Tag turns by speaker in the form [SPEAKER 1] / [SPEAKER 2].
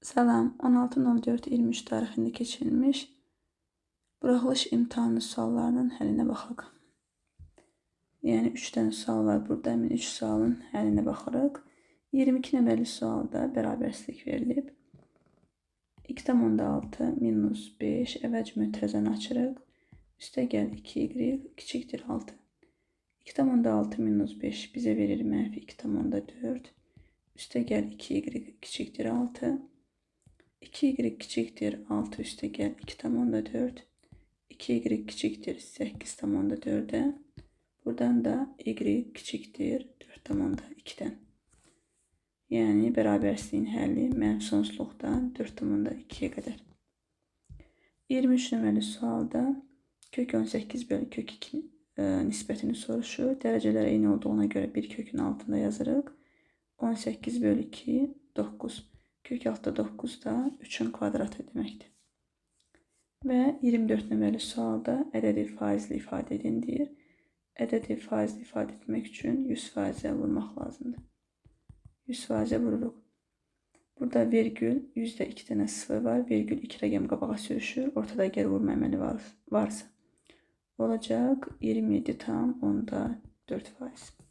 [SPEAKER 1] Salam, 16.04.23 tarixində keçirilmiş buraxılış imtahanı suallarının həllinə baxaq. Yəni 3 dənə sual var burada, həmin 3 sualın həllinə baxırıq. 22 nömrəli sualda bərabərsizlik verilib. 2,6 minus 5 əvvəlcə mötərizəni açırıq. Üstəgəl 2y kiçikdir 6. 2,6 minus 5 bizə verir -2,4. Üstəgəl 2y kiçikdir 6. 2y kiçikdir 6 üstəgəl 2,4. 2y kiçikdir 8,4'e. Buradan da y kiçikdir 4,2'den. Yəni bərabərsizliyin həlli mənfi sonsuzluqdan 4,2'ye qədər. 23 nömrəli sualda kök 18 bölü kök 2 nisbətini soruşur. Dərəcələr eyni olduğuna görə bir kökün altında yazırıq. 18 bölü 2 9. Kök altı 9 da 3'ün kvadratı deməkdir. Və 24 nömrəli sualda ədədi faizli ifadə edin deyir. Ədədi faizli ifadə etmək üçün 100%'e vurmaq lazımdır. 100%'e vururuq. Burada virgül, yüzdə 2 dənə sıfır var. Virgül 2 rəqəm qabağa sürüşür. Ortada əgər vurma əməli varsa. Olacaq 27,4%.